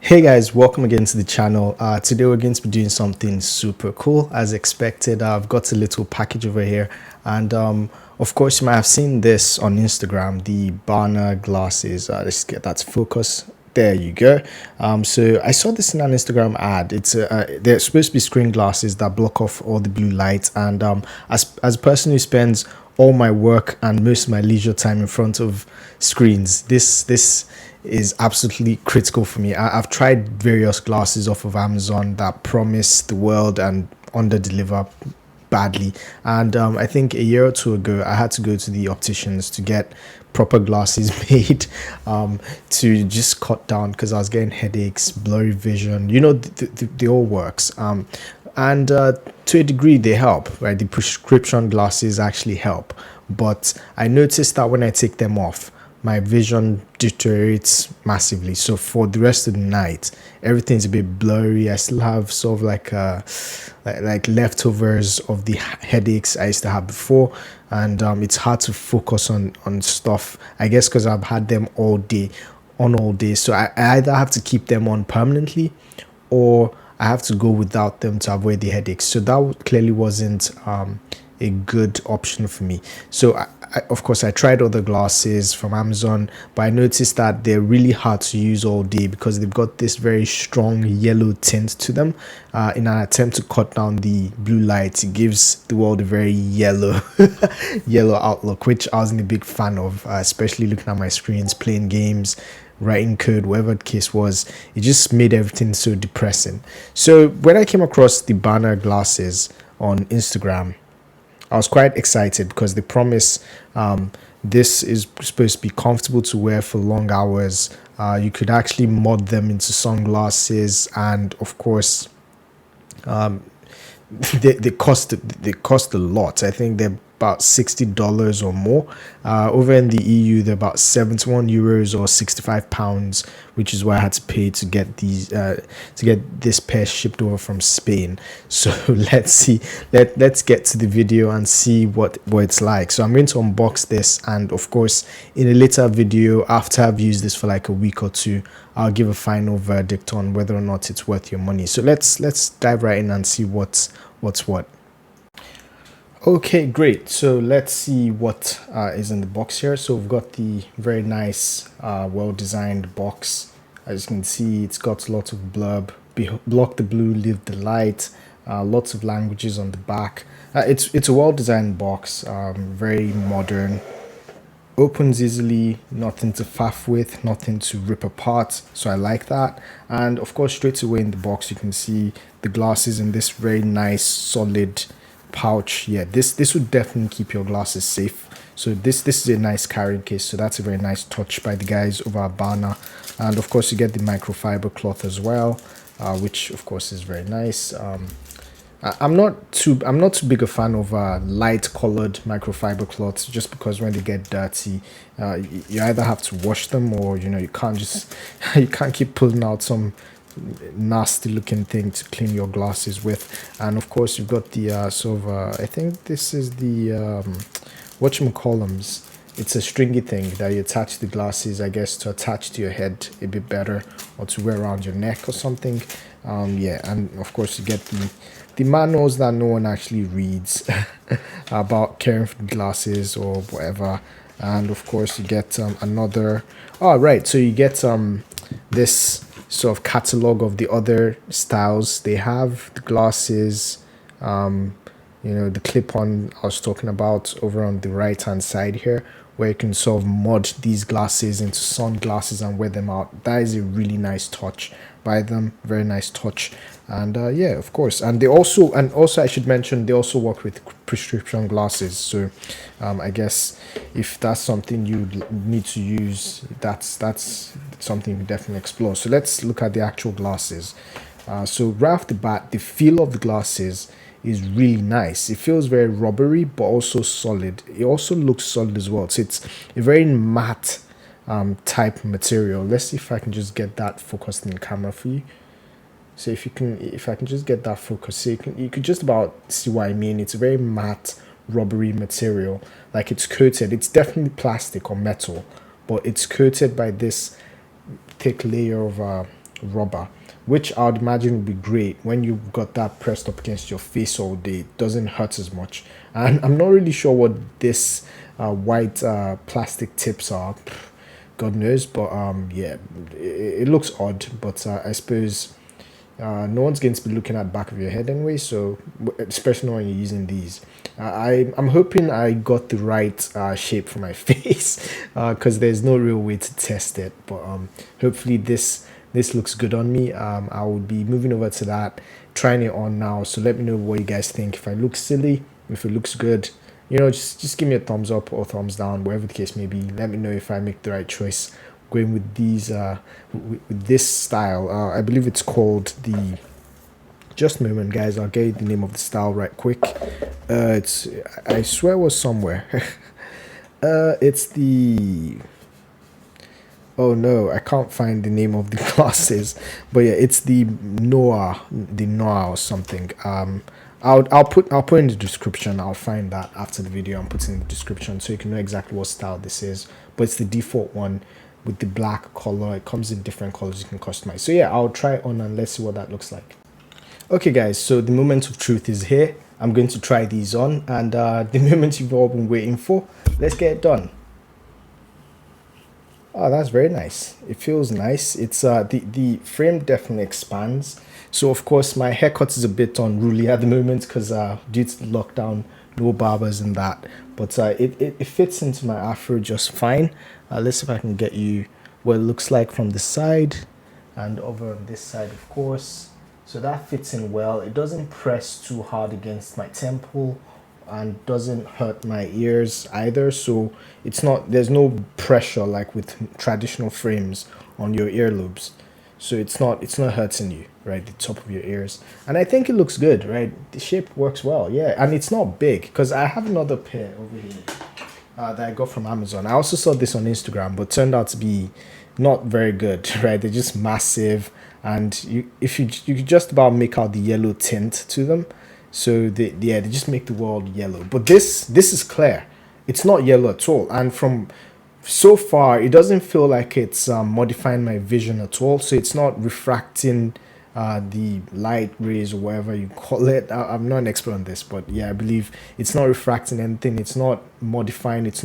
Hey guys, welcome again to the channel. Today we're going to be doing something super cool. As expected, I've got a little package over here, and of course you might have seen this on Instagram, the Barner glasses. Let's get that to focus. There you go. So I saw this in an Instagram ad. They're supposed to be screen glasses that block off all the blue light, and as a person who spends all my work and most of my leisure time in front of screens, this is absolutely critical for me. I've tried various glasses off of Amazon that promise the world and under deliver badly, and I think a year or two ago I had to go to the opticians to get proper glasses made, to just cut down because I was getting headaches, blurry vision, the all works, and to a degree they help, right? The prescription glasses actually help, but I noticed that when I take them off, my vision deteriorates massively. So for the rest of the night, everything's a bit blurry. I still have sort of like leftovers of the headaches I used to have before, and it's hard to focus on stuff, I guess, because I've had them all day. So I either have to keep them on permanently, or I have to go without them to avoid the headaches. So that clearly wasn't a good option for me. So of course I tried other glasses from Amazon, but I noticed that they're really hard to use all day because they've got this very strong yellow tint to them. In an attempt to cut down the blue light, it gives the world a very yellow yellow outlook, which I wasn't a big fan of, especially looking at my screens, playing games, writing code, whatever the case was. It just made everything so depressing. So when I came across the Banner glasses on Instagram, I was quite excited because they promise this is supposed to be comfortable to wear for long hours. You could actually mod them into sunglasses, and of course, they cost a lot. I think they're about $60 or more. Over in the EU, they're about €71 or £65, which is what I had to pay to get these to get this pair shipped over from Spain. So let's see. Let's get to the video and see what it's like. So I'm going to unbox this, and of course, in a later video after I've used this for like a week or two, I'll give a final verdict on whether or not it's worth your money. So let's dive right in and see what's what. Okay, great. So let's see what is in the box here. So we've got the very nice, well-designed box. As you can see, it's got lots of blurb: block the blue, leave the light. Lots of languages on the back. It's a well-designed box, very modern. Opens easily, nothing to faff with, nothing to rip apart, so I like that. And of course, straight away in the box you can see the glasses in this very nice solid pouch. Yeah, this would definitely keep your glasses safe. So this is a nice carrying case, so that's a very nice touch by the guys over at Barna. And of course you get the microfiber cloth as well, which of course is very nice. I'm not too big a fan of light colored microfiber cloths, just because when they get dirty, you either have to wash them, or you can't just you can't keep pulling out some nasty looking thing to clean your glasses with. And of course you've got the I think this is the whatchamacallums. It's a stringy thing that you attach to the glasses, I guess, to attach to your head a bit better, or to wear around your neck or something. Yeah, and of course you get the manuals that no one actually reads about caring for the glasses or whatever. And of course you get another, right, so you get this sort of catalog of the other styles they have, the glasses, the clip-on I was talking about over on the right hand side here, where you can sort of mod these glasses into sunglasses and wear them out. That is a really nice touch by them, very nice touch. And yeah, of course, and also I should mention, they also work with prescription glasses. So I guess if that's something you need to use, that's something you definitely explore. So let's look at the actual glasses. So right off the bat, the feel of the glasses is really nice. It feels very rubbery, but also solid. It also looks solid as well. So it's a very matte type material. Let's see if I can just get that focused in the camera for you. So if I can just get that focus, so you could just about see what I mean. It's a very matte, rubbery material. Like, it's coated. It's definitely plastic or metal, but it's coated by this thick layer of rubber, which I would imagine would be great when you've got that pressed up against your face all day. It doesn't hurt as much. And I'm not really sure what this white plastic tips are. God knows, but yeah, it looks odd, but I suppose no one's going to be looking at the back of your head anyway, so especially when you're using these. I'm hoping I got the right shape for my face, because there's no real way to test it, but hopefully this looks good on me. I will be moving over to that, trying it on now, so let me know what you guys think. If I look silly, if it looks good, you know, just give me a thumbs up or thumbs down, whatever the case may be. Let me know if I make the right choice going with these with this style. I believe it's called the, just a moment guys, I'll get you the name of the style right quick. It's, I swear it was somewhere. It's the, oh no, I can't find the name of the glasses, but yeah, it's the Noah or something. I'll put in the description. I'll find that after the video. I'm putting in the description so you can know exactly what style this is. But it's the default one with the black color. It comes in different colors you can customize. So yeah, I'll try it on and let's see what that looks like. Okay guys, so the moment of truth is here. I'm going to try these on, and the moment you've all been waiting for. Let's get it done. Oh, that's very nice. It feels nice. It's the frame definitely expands. So of course my haircut is a bit unruly at the moment because due to the lockdown, no barbers and that. But it fits into my afro just fine. Let's see if I can get you what it looks like from the side and over on this side, of course. So that fits in well. It doesn't press too hard against my temple and doesn't hurt my ears either, so it's not, there's no pressure like with traditional frames on your earlobes, so it's not hurting you, right, the top of your ears. And I think it looks good, right? The shape works well, yeah. And it's not big because I have another pair over here that I got from Amazon. I also saw this on Instagram, but turned out to be not very good, right? They're just massive, and you could just about make out the yellow tint to them. So they just make the world yellow. But this is clear. It's not yellow at all. And from so far, it doesn't feel like it's modifying my vision at all. So it's not refracting the light rays or whatever you call it. I'm not an expert on this, but yeah, I believe it's not refracting anything. It's not modifying. It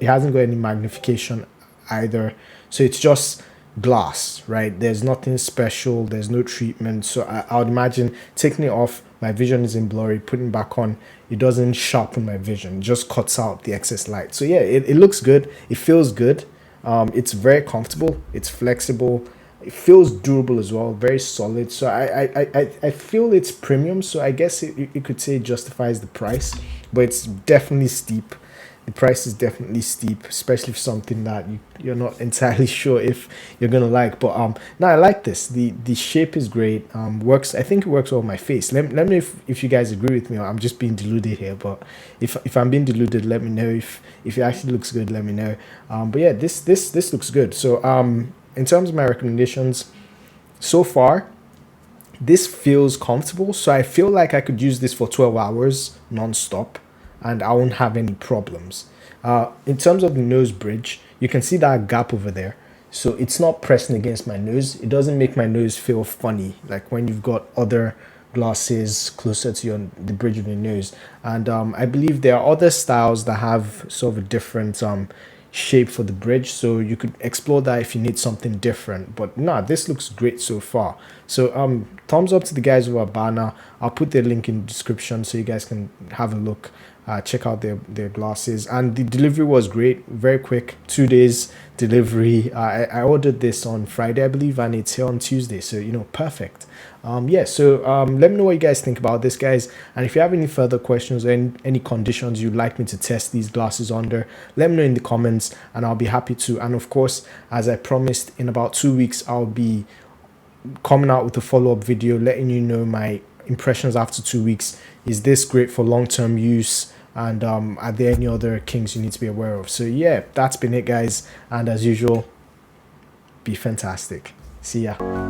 hasn't got any magnification either. So it's just glass, right? There's nothing special. There's no treatment. So I would imagine taking it off, my vision isn't blurry. Putting it back on, it doesn't sharpen my vision. It just cuts out the excess light. So yeah, it looks good. It feels good. It's very comfortable. It's flexible. It feels durable as well. Very solid. So I feel it's premium. So I guess you could say it justifies the price, but it's definitely steep. The price is definitely steep, especially for something that you're not entirely sure if you're gonna like. But no, I like this. The shape is great. Works. I think it works well on my face. Let me know if you guys agree with me, or I'm just being deluded here. But if I'm being deluded, let me know. If it actually looks good, let me know. But yeah, this looks good. So in terms of my recommendations, so far, this feels comfortable. So I feel like I could use this for 12 hours non-stop and I won't have any problems. In terms of the nose bridge, you can see that gap over there. So it's not pressing against my nose. It doesn't make my nose feel funny like when you've got other glasses closer to the bridge of your nose. And I believe there are other styles that have sort of a different shape for the bridge, so you could explore that if you need something different. But nah, this looks great so far. So thumbs up to the guys over at Bana. I'll put their link in the description so you guys can have a look, check out their glasses. And the delivery was great, very quick, 2 days delivery. I ordered this on Friday, I believe, and it's here on Tuesday, so you know, perfect. Yeah, so let me know what you guys think about this, guys. And if you have any further questions or any conditions you'd like me to test these glasses under, let me know in the comments and I'll be happy to. And of course, as I promised, in about 2 weeks I'll be coming out with a follow-up video letting you know my impressions after 2 weeks. Is this great for long-term use, and are there any other kinks you need to be aware of? So yeah, that's been it, guys, and as usual, be fantastic. See ya.